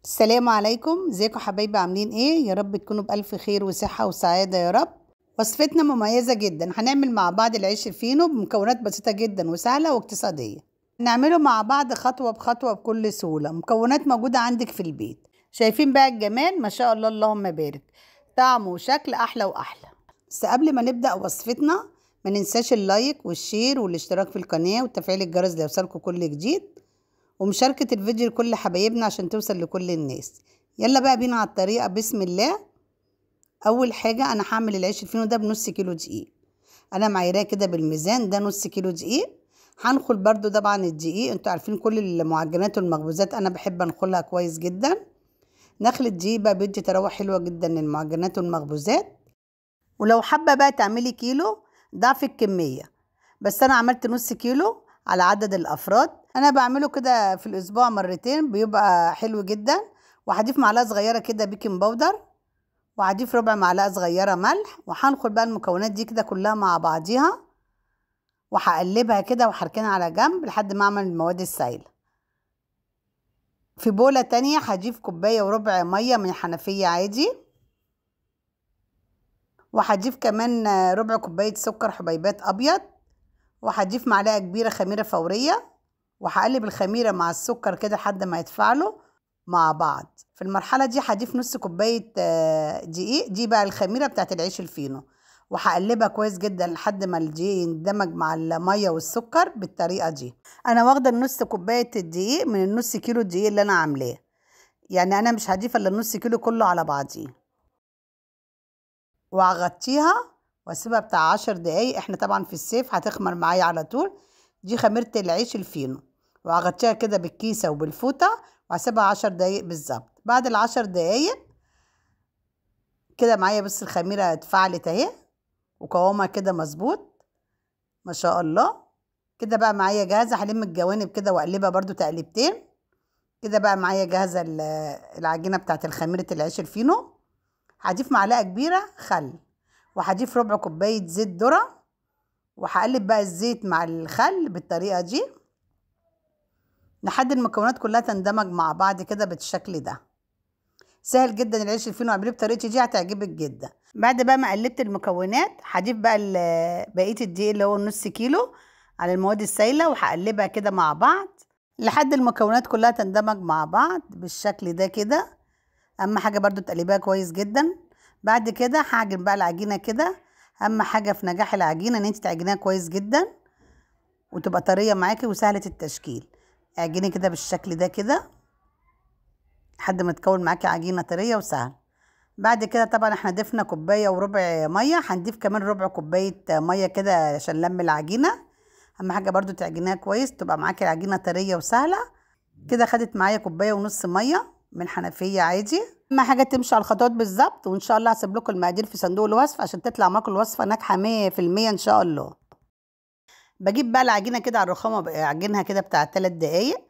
السلام عليكم، ازيكم حبايبي؟ عاملين ايه؟ يا رب تكونوا بألف خير وصحة وسعادة يا رب. وصفتنا مميزة جدا، هنعمل مع بعض العيش الفينو بمكونات بسيطة جدا وسهلة واقتصادية. نعمله مع بعض خطوة بخطوة بكل سهولة، مكونات موجودة عندك في البيت. شايفين بقى الجمال؟ ما شاء الله اللهم بارك، طعم وشكل احلى واحلى. بس قبل ما نبدأ وصفتنا ما ننساش اللايك والشير والاشتراك في القناة وتفعيل الجرس ليوصلكم كل جديد، ومشاركة الفيديو لكل حبايبنا عشان توصل لكل الناس. يلا بقى بينا على الطريقة بسم الله. اول حاجة انا هعمل العيش الفينو ده بنص كيلو دقيق، انا معايراه كده بالميزان، ده نص كيلو دقيق. هنخل برضو طبعا الدقيق، انتوا عارفين كل المعجنات والمخبوزات انا بحب انخلها كويس جدا. نخل الدقيق بقى بيدي تروح حلوة جدا للمعجنات والمخبوزات. ولو حابة بقى تعملي كيلو ضعف الكمية، بس انا عملت نص كيلو على عدد الافراد. انا بعمله كده في الاسبوع مرتين، بيبقى حلو جدا. وهضيف معلقه صغيره كده بيكنج باودر، وهضيف ربع معلقه صغيره ملح، وهنخل بقى المكونات دي كده كلها مع بعضيها، وهقلبها كده وهركنها على جنب لحد ما اعمل المواد السائله. في بوله تانية هضيف كوبايه وربع ميه من الحنفيه عادي، وهضيف كمان ربع كوبايه سكر حبيبات ابيض، وهضيف معلقه كبيره خميره فوريه، وهقلب الخميره مع السكر كده لحد ما يتفاعلوا مع بعض. في المرحله دي هضيف نص كوبايه دقيق، دي بقى الخميره بتاعت العيش الفينو، وهقلبها كويس جدا لحد ما الدقيق يندمج مع الميه والسكر بالطريقه دي. انا واخده نص كوبايه الدقيق من النص كيلو الدقيق اللي انا عاملاه، يعني انا مش هضيف الا النص كيلو كله على بعضيه. وهغطيها واسيبها بتاع 10 دقايق، احنا طبعا في الصيف هتخمر معايا على طول. دي خميره العيش الفينو، وهغطيها كده بالكيسه وبالفوطه وهسيبها 10 دقايق بالظبط. بعد ال10 دقايق كده معايا بس الخميره اتفعلت اهي، وقوامها كده مظبوط ما شاء الله. كده بقى معايا جاهزه، هلم الجوانب كده واقلبها برضو تقليبتين. كده بقى معايا جاهزه العجينه بتاعت الخميره العيش الفينو. هضيف معلقه كبيره خل، وهضيف ربع كوبايه زيت ذره، وهقلب بقى الزيت مع الخل بالطريقه دي لحد المكونات كلها تندمج مع بعض كده بالشكل ده. سهل جدا العيش الفينو، اعمليه بطريقتي دي هتعجبك جدا. بعد بقى ما قلبت المكونات هضيف بقى بقيه الدقيق اللي هو نص كيلو على المواد السائله، وهقلبها كده مع بعض لحد المكونات كلها تندمج مع بعض بالشكل ده كده. اهم حاجه برضو تقلبيها كويس جدا. بعد كده هعجن بقى العجينه كده. اهم حاجه في نجاح العجينه ان انت تعجنيها كويس جدا وتبقى طريه معاكي وسهله التشكيل. اعجني كده بالشكل ده كده لحد ما تكون معاكي عجينه طريه وسهله. بعد كده طبعا احنا ضفنا كوبايه وربع ميه، هنضيف كمان ربع كوبايه ميه كده عشان لم العجينه. اهم حاجه برضو تعجنيها كويس تبقى معاكي العجينه طريه وسهله. كده خدت معايا كوبايه ونص ميه من حنفيه عادي. اهم حاجه تمشي على الخطوات بالظبط، وان شاء الله هسيب لكم المقادير في صندوق الوصف عشان تطلع معاكم الوصفه ناجحه 100% ان شاء الله. بجيب بقى العجينه كده على الرخامه، اعجنها كده بتاع 3 دقايق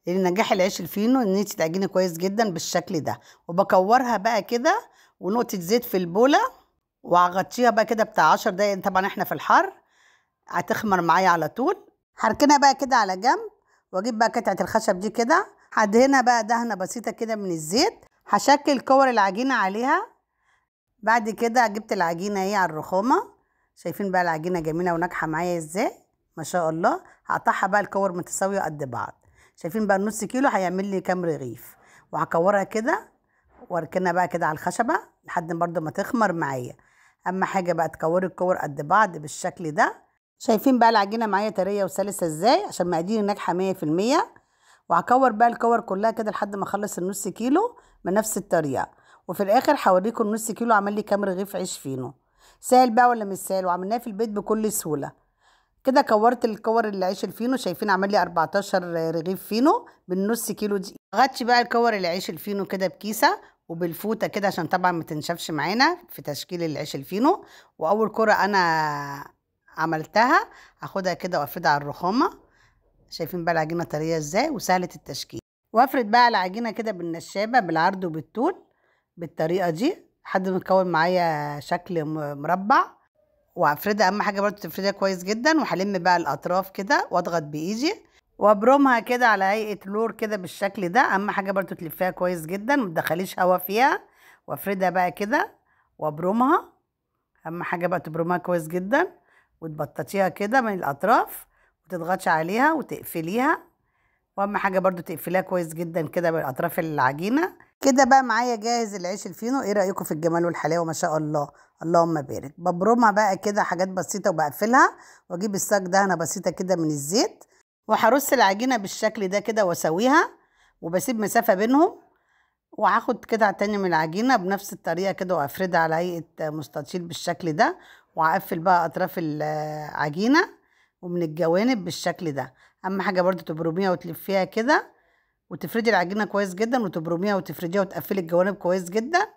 لنجاح العيش الفينو، ان انت تعجني كويس جدا بالشكل ده. وبكورها بقى كده ونقطه زيت في البوله، وهغطيها بقى كده بتاع 10 دقايق. طبعا احنا في الحر هتخمر معايا على طول. هركنها بقى كده على جنب، واجيب بقى قطعه الخشب دي كده هدهنها بقى دهنه بسيطه كده من الزيت. هشكل كور العجينه عليها. بعد كده جبت العجينه اهي على الرخامه، شايفين بقى العجينه جميله وناجحه معايا ازاي ما شاء الله. هقطعها بقى الكور متساويه قد بعض. شايفين بقى النص كيلو هيعمل لي كام رغيف، وهكورها كده واركنها بقى كده على الخشبه لحد برضو ما تخمر معايا. اهم حاجه بقى تكوري الكور قد بعض بالشكل ده. شايفين بقى العجينه معايا طريه وسلسه ازاي عشان مقاديري ناجحه 100%. وهكور بقى الكور كلها كده لحد ما اخلص النص كيلو بنفس الطريقه. وفي الاخر هوريكم النص كيلو عمل لي كام رغيف عيش فينو. سهل بقى ولا مش سهل؟ وعملناه في البيت بكل سهوله. كده كورت الكور العيش الفينو، شايفين عمل لي 14 رغيف فينو بالنص كيلو دي. غطي بقى الكور العيش الفينو كده بكيسه وبالفوطه كده عشان طبعا ما تنشفش معانا في تشكيل العيش الفينو. واول كره انا عملتها هاخدها كده وافردها على الرخامه. شايفين بقى العجينه طريه ازاي وسهله التشكيل. وافرد بقى العجينه كده بالنشابه بالعرض وبالطول بالطريقه دي لحد ما تكون معايا شكل مربع. وافردها، اهم حاجه برضو تفردها كويس جدا. وهلم بقى الاطراف كده واضغط بايدي وابرمها كده على هيئه لور كده بالشكل ده. اهم حاجه برضو تلفيها كويس جدا، ما تدخليش هوا فيها، وافردها بقى كده وابرمها. اهم حاجه بقى تبرمها كويس جدا وتبططيها كده من الاطراف، وتضغطش عليها وتقفليها. واهم حاجه برضو تقفليها كويس جدا كده بالاطراف العجينه. كده بقى معايا جاهز العيش الفينو. ايه رايكم في الجمال والحلاوه؟ ما شاء الله، اللهم بارك. ببرمها بقى كده حاجات بسيطه وبقفلها، واجيب الصاج دهنه بسيطه كده من الزيت، وهرص العجينه بالشكل ده كده واسويها، وبسيب مسافه بينهم. وهاخد قطعه تانية من العجينه بنفس الطريقه كده وافردها على هيئه مستطيل بالشكل ده، وهقفل بقى اطراف العجينه ومن الجوانب بالشكل ده. اهم حاجه برضو تبرميها وتلفيها كده، وتفردي العجينه كويس جدا، وتبرميها وتفرديها وتقفلي الجوانب كويس جدا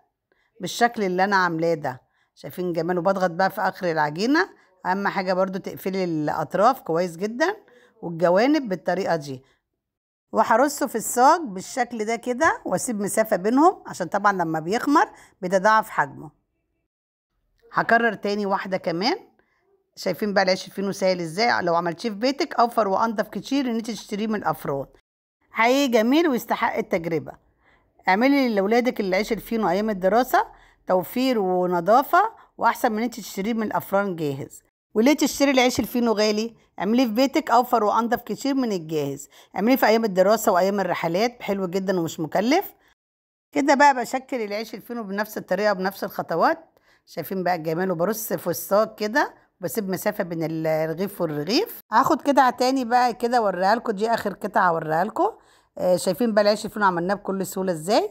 بالشكل اللي انا عاملاه ده. شايفين جمال؟ وبضغط بقى في اخر العجينه. اهم حاجه برضو تقفلي الاطراف كويس جدا والجوانب بالطريقه دي، وهرصه في الصاج بالشكل ده كده، واسيب مسافه بينهم عشان طبعا لما بيخمر بيتضاعف حجمه. هكرر تاني واحده كمان. شايفين بقى العيش الفينو سهل ازاي؟ لو عملتيه في بيتك اوفر وانضف كتير ان انت تشتريه من الافران. حقيقي جميل ويستحق التجربه. اعملي لاولادك العيش الفينو ايام الدراسه، توفير ونظافه، واحسن من انت تشتريه من الافران جاهز. وليه تشتري العيش الفينو غالي؟ اعمليه في بيتك اوفر وانضف كتير من الجاهز. اعمليه في ايام الدراسه وايام الرحلات، حلو جدا ومش مكلف. كده بقى بشكل العيش الفينو بنفس الطريقه بنفس الخطوات. شايفين بقى الجمال؟ وبرص في الصاج كده، وبسيب مسافه بين الرغيف والرغيف. هاخد قطعه تاني بقى كده اوريها لكم، دي اخر قطعه اوريها لكم. شايفين بقى العيش الفينو عملناه بكل سهوله ازاي؟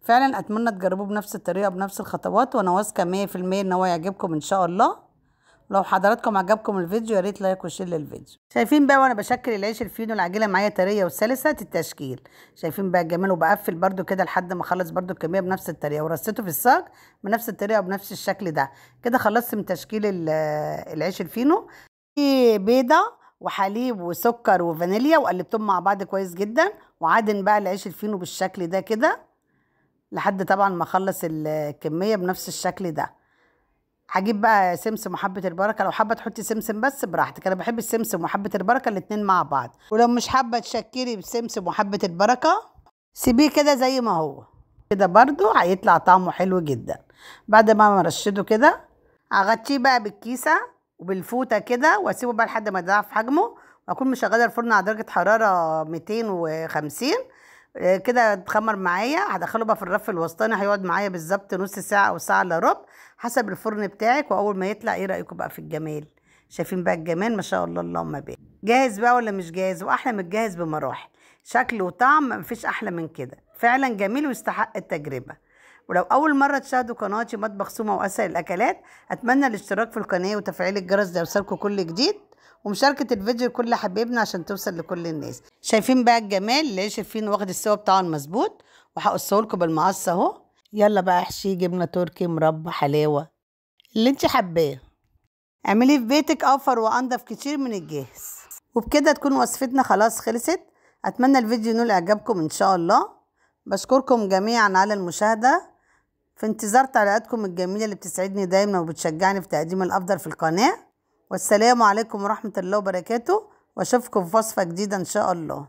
فعلا اتمنى تجربوه بنفس الطريقه بنفس الخطوات، وانا واثقه 100% ان هو يعجبكم ان شاء الله. لو حضراتكم عجبكم الفيديو يا ريت لايك وشير للفيديو. شايفين بقى وانا بشكل العيش الفينو العجينه معايا طريه وسلسه التشكيل. شايفين بقى الجمال؟ وبقفل برده كده لحد ما اخلص برده الكميه بنفس الطريقه، ورصيته في الصاج بنفس الطريقه وبنفس الشكل ده. كده خلصت من تشكيل العيش الفينو. في بيضه وحليب وسكر وفانيليا، وقلبتهم مع بعض كويس جدا، وعادن بقى العيش الفينو بالشكل ده كده لحد طبعا ما اخلص الكميه بنفس الشكل ده. هجيب بقى سمسم وحبه البركه، لو حابه تحطي سمسم بس براحتك، انا بحب السمسم وحبه البركه الاتنين مع بعض. ولو مش حابه تشكري بسمسم وحبه البركه سيبيه كده زي ما هو كده، برضو هيطلع طعمه حلو جدا. بعد ما رشده كده هغطيه بقى بالكيسه وبالفوطه كده، واسيبه بقى لحد ما يضاعف حجمه، واكون مشغله الفرن على درجه حراره 250 كده. اتخمر معايا، هدخله بقى في الرف الوسطاني، هيقعد معايا بالظبط نص ساعه او ساعه الا ربع حسب الفرن بتاعك. واول ما يطلع ايه رايكم بقى في الجمال؟ شايفين بقى الجمال؟ ما شاء الله، اللهم بارك. جاهز بقى ولا مش جاهز؟ واحلى من الجاهز بمراحل، شكل وطعم مفيش احلى من كده. فعلا جميل ويستحق التجربه. ولو اول مره تشاهدوا قناتي مطبخ سومة واسهل الاكلات، اتمنى الاشتراك في القناه وتفعيل الجرس ليوصلكم كل جديد، ومشاركه الفيديو لكل حبايبنا عشان توصل لكل الناس. شايفين بقى الجمال؟ العيش الفينو واخد السوا بتاعه المظبوط، وهقصه لكم بالمقص اهو. يلا بقى احشيه جبنه تركي، مربى، حلاوه، اللي انت حباه. اعمليه في بيتك اوفر وانضف كتير من الجاهز. وبكده تكون وصفتنا خلاص خلصت. اتمنى الفيديو ينول اعجابكم ان شاء الله. بشكركم جميعا على المشاهده، في انتظار تعليقاتكم الجميله اللي بتسعدني دايما وبتشجعني في تقديم الافضل في القناه. والسلام عليكم ورحمه الله وبركاته، واشوفكم في وصفه جديده ان شاء الله.